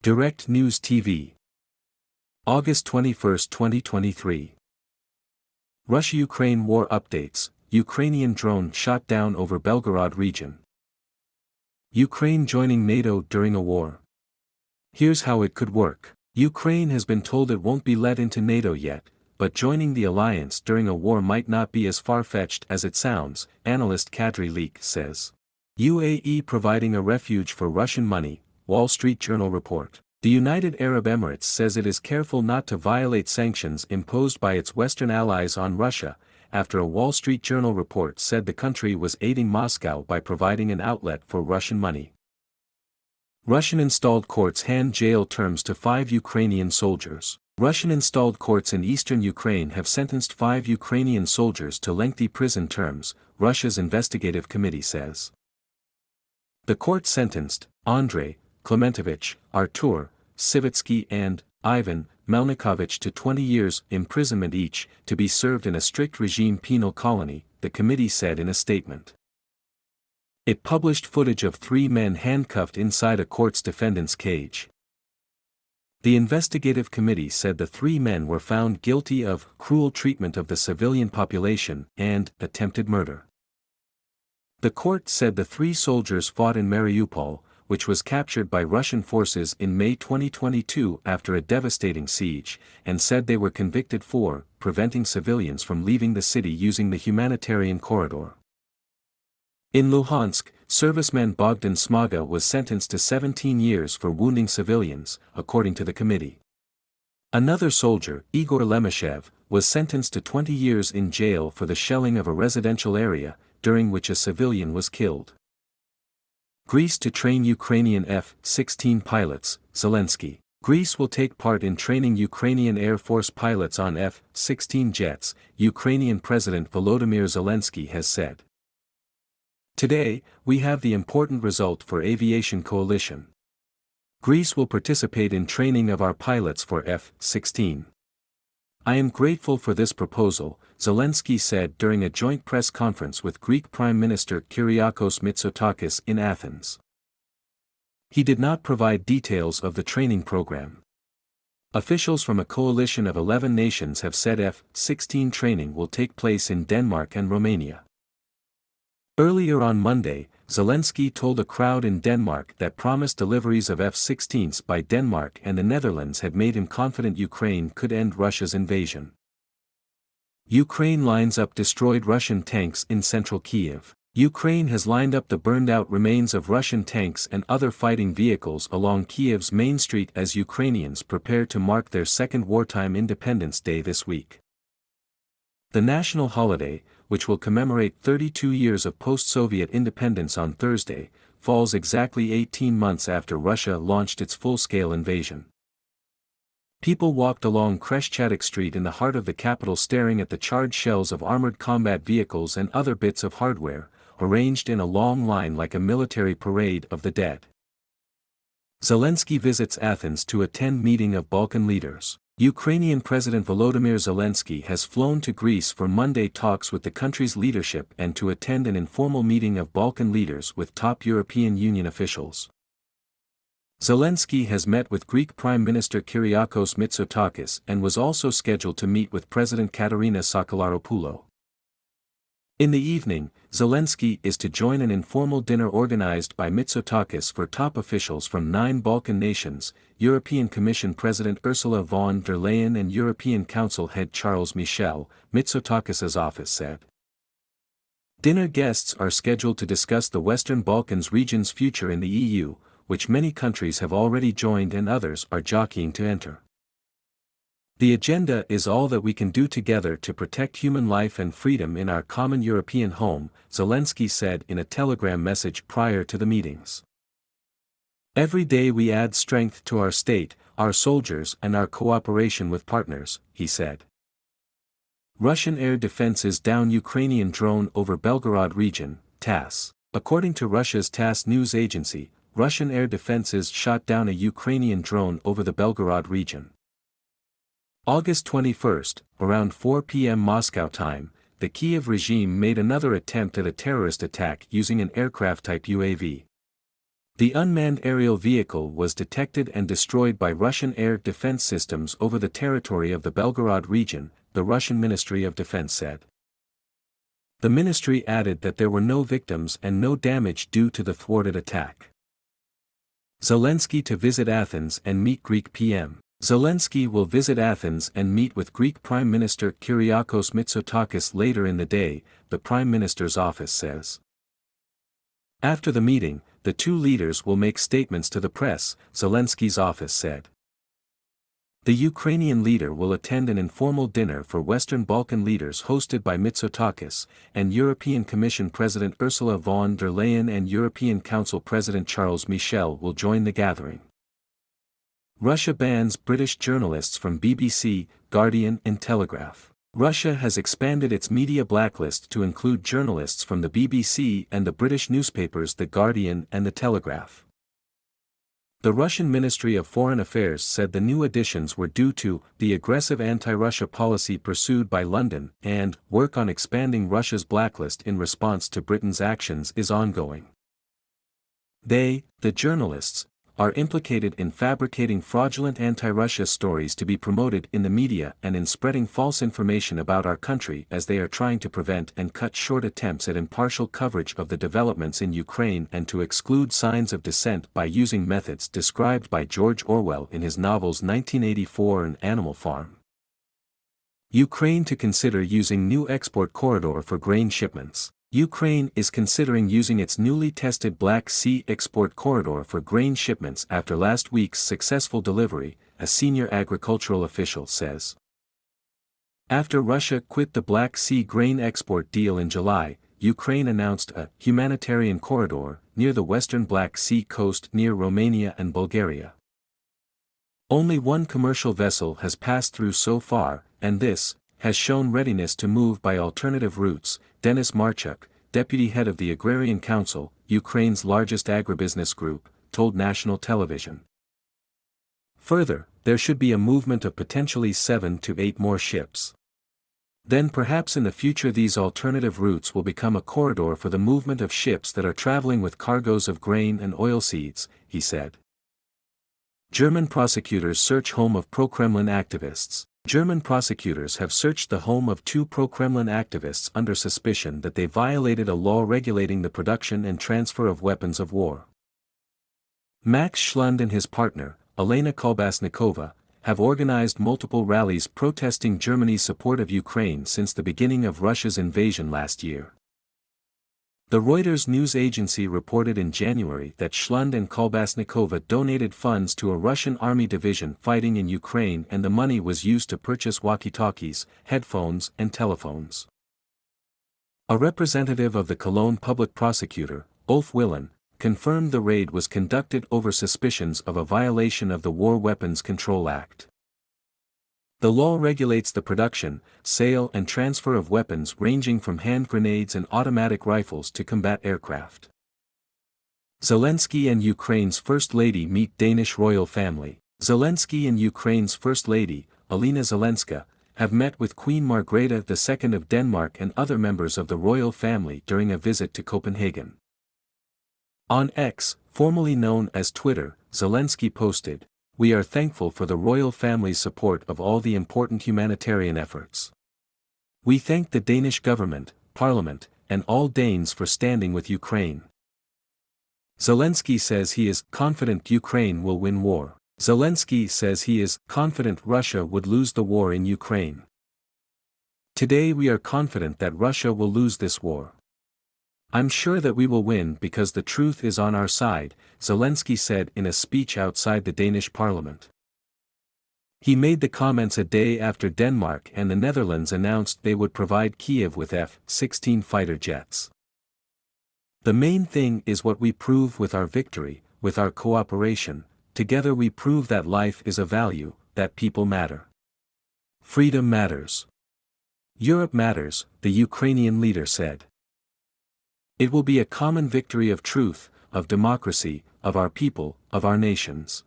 Direct News TV. August 21, 2023. Russia-Ukraine war updates. Ukrainian drone shot down over Belgorod region. Ukraine joining NATO during a war. Here's how it could work. Ukraine has been told it won't be let into NATO yet, but joining the alliance during a war might not be as far-fetched as it sounds, analyst Kadri Leak says. UAE providing a refuge for Russian money, Wall Street Journal report. The United Arab Emirates says it is careful not to violate sanctions imposed by its Western allies on Russia, after a Wall Street Journal report said the country was aiding Moscow by providing an outlet for Russian money. Russian-installed courts hand jail terms to 5 Ukrainian soldiers. Russian-installed courts in eastern Ukraine have sentenced 5 Ukrainian soldiers to lengthy prison terms, Russia's investigative committee says. The court sentenced Andrei, Klementovich, Artur, Sivitsky and Ivan Melnikovich to 20 years imprisonment each, to be served in a strict regime penal colony, the committee said in a statement. It published footage of 3 men handcuffed inside a court's defendant's cage. The investigative committee said the 3 men were found guilty of cruel treatment of the civilian population and attempted murder. The court said the 3 soldiers fought in Mariupol, which was captured by Russian forces in May 2022 after a devastating siege, and said they were convicted for preventing civilians from leaving the city using the humanitarian corridor. In Luhansk, serviceman Bogdan Smaga was sentenced to 17 years for wounding civilians, according to the committee. Another soldier, Igor Lemeshev, was sentenced to 20 years in jail for the shelling of a residential area, during which a civilian was killed. Greece to train Ukrainian F-16 pilots, Zelensky. Greece will take part in training Ukrainian Air Force pilots on F-16 jets, Ukrainian President Volodymyr Zelensky has said. Today, we have the important result for aviation coalition. Greece will participate in training of our pilots for F-16. I am grateful for this proposal, Zelensky said during a joint press conference with Greek Prime Minister Kyriakos Mitsotakis in Athens. He did not provide details of the training program. Officials from a coalition of 11 nations have said F-16 training will take place in Denmark and Romania. Earlier on Monday, Zelensky told a crowd in Denmark that promised deliveries of F-16s by Denmark and the Netherlands had made him confident Ukraine could end Russia's invasion. Ukraine lines up destroyed Russian tanks in central Kyiv. Ukraine has lined up the burned-out remains of Russian tanks and other fighting vehicles along Kyiv's main street as Ukrainians prepare to mark their second wartime Independence Day this week. The national holiday, which will commemorate 32 years of post-Soviet independence on Thursday, falls exactly 18 months after Russia launched its full-scale invasion. People walked along Khreshchatyk Street in the heart of the capital staring at the charred shells of armored combat vehicles and other bits of hardware, arranged in a long line like a military parade of the dead. Zelensky visits Athens to attend meeting of Balkan leaders. Ukrainian President Volodymyr Zelensky has flown to Greece for Monday talks with the country's leadership and to attend an informal meeting of Balkan leaders with top European Union officials. Zelensky has met with Greek Prime Minister Kyriakos Mitsotakis and was also scheduled to meet with President Katerina Sakalaropoulou. In the evening, Zelensky is to join an informal dinner organized by Mitsotakis for top officials from 9 Balkan nations, European Commission President Ursula von der Leyen and European Council head Charles Michel, Mitsotakis's office said. Dinner guests are scheduled to discuss the Western Balkans region's future in the EU, which many countries have already joined and others are jockeying to enter. The agenda is all that we can do together to protect human life and freedom in our common European home, Zelensky said in a telegram message prior to the meetings. Every day we add strength to our state, our soldiers and our cooperation with partners, he said. Russian air defenses down Ukrainian drone over Belgorod region, TASS. According to Russia's TASS news agency, Russian air defenses shot down a Ukrainian drone over the Belgorod region. August 21, around 4 p.m. Moscow time, the Kyiv regime made another attempt at a terrorist attack using an aircraft-type UAV. The unmanned aerial vehicle was detected and destroyed by Russian air defense systems over the territory of the Belgorod region, the Russian Ministry of Defense said. The ministry added that there were no victims and no damage due to the thwarted attack. Zelensky to visit Athens and meet Greek PM. Zelensky will visit Athens and meet with Greek Prime Minister Kyriakos Mitsotakis later in the day, the Prime Minister's office says. After the meeting, the two leaders will make statements to the press, Zelensky's office said. The Ukrainian leader will attend an informal dinner for Western Balkan leaders hosted by Mitsotakis, and European Commission President Ursula von der Leyen and European Council President Charles Michel will join the gathering. Russia bans British journalists from BBC, Guardian and Telegraph. Russia has expanded its media blacklist to include journalists from the BBC and the British newspapers The Guardian and The Telegraph. The Russian Ministry of Foreign Affairs said the new additions were due to the aggressive anti-Russia policy pursued by London and work on expanding Russia's blacklist in response to Britain's actions is ongoing. They, the journalists, are implicated in fabricating fraudulent anti-Russia stories to be promoted in the media and in spreading false information about our country as they are trying to prevent and cut short attempts at impartial coverage of the developments in Ukraine and to exclude signs of dissent by using methods described by George Orwell in his novels 1984 and Animal Farm. Ukraine to consider using new export corridor for grain shipments. Ukraine is considering using its newly tested Black Sea export corridor for grain shipments after last week's successful delivery, a senior agricultural official says. After Russia quit the Black Sea grain export deal in July, Ukraine announced a humanitarian corridor near the western Black Sea coast near Romania and Bulgaria. Only one commercial vessel has passed through so far, and this has shown readiness to move by alternative routes, Denis Marchuk, deputy head of the Agrarian Council, Ukraine's largest agribusiness group, told national television. Further, there should be a movement of potentially 7 to 8 more ships. Then perhaps in the future these alternative routes will become a corridor for the movement of ships that are traveling with cargoes of grain and oilseeds, he said. German prosecutors search home of pro-Kremlin activists. German prosecutors have searched the home of 2 pro-Kremlin activists under suspicion that they violated a law regulating the production and transfer of weapons of war. Max Schlund and his partner, Elena Kolbasnikova, have organized multiple rallies protesting Germany's support of Ukraine since the beginning of Russia's invasion last year. The Reuters news agency reported in January that Schlund and Kolbasnikova donated funds to a Russian army division fighting in Ukraine and the money was used to purchase walkie-talkies, headphones and telephones. A representative of the Cologne public prosecutor, Ulf Willen, confirmed the raid was conducted over suspicions of a violation of the War Weapons Control Act. The law regulates the production, sale and transfer of weapons ranging from hand grenades and automatic rifles to combat aircraft. Zelensky and Ukraine's First Lady meet Danish royal family. Zelensky and Ukraine's First Lady, Alina Zelenska, have met with Queen Margrethe II of Denmark and other members of the royal family during a visit to Copenhagen. On X, formerly known as Twitter, Zelensky posted, "We are thankful for the royal family's support of all the important humanitarian efforts. We thank the Danish government, parliament, and all Danes for standing with Ukraine." Zelensky says he is confident Ukraine will win war. Zelensky says he is confident Russia would lose the war in Ukraine. "Today we are confident that Russia will lose this war. I'm sure that we will win because the truth is on our side," Zelensky said in a speech outside the Danish parliament. He made the comments a day after Denmark and the Netherlands announced they would provide Kiev with F-16 fighter jets. "The main thing is what we prove with our victory, with our cooperation, together we prove that life is a value, that people matter. Freedom matters. Europe matters," the Ukrainian leader said. "It will be a common victory of truth, of democracy, of our people, of our nations."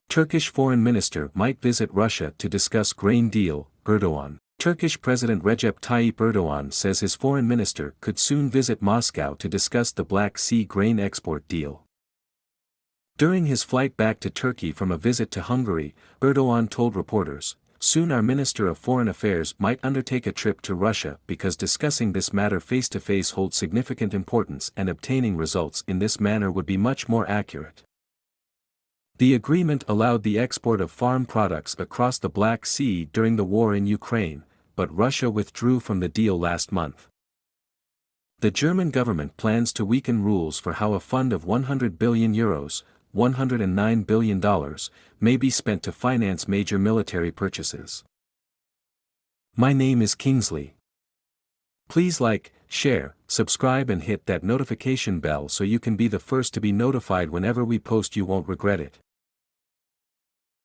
Turkish foreign minister might visit Russia to discuss grain deal, Erdogan. Turkish President Recep Tayyip Erdogan says his foreign minister could soon visit Moscow to discuss the Black Sea grain export deal. During his flight back to Turkey from a visit to Hungary, Erdogan told reporters, "Soon our Minister of Foreign Affairs might undertake a trip to Russia because discussing this matter face-to-face holds significant importance and obtaining results in this manner would be much more accurate." The agreement allowed the export of farm products across the Black Sea during the war in Ukraine, but Russia withdrew from the deal last month. The German government plans to weaken rules for how a fund of €100 billion, $109 billion, may be spent to finance major military purchases. My name is Kingsley. Please like, share, subscribe and hit that notification bell so you can be the first to be notified whenever we post. You won't regret it.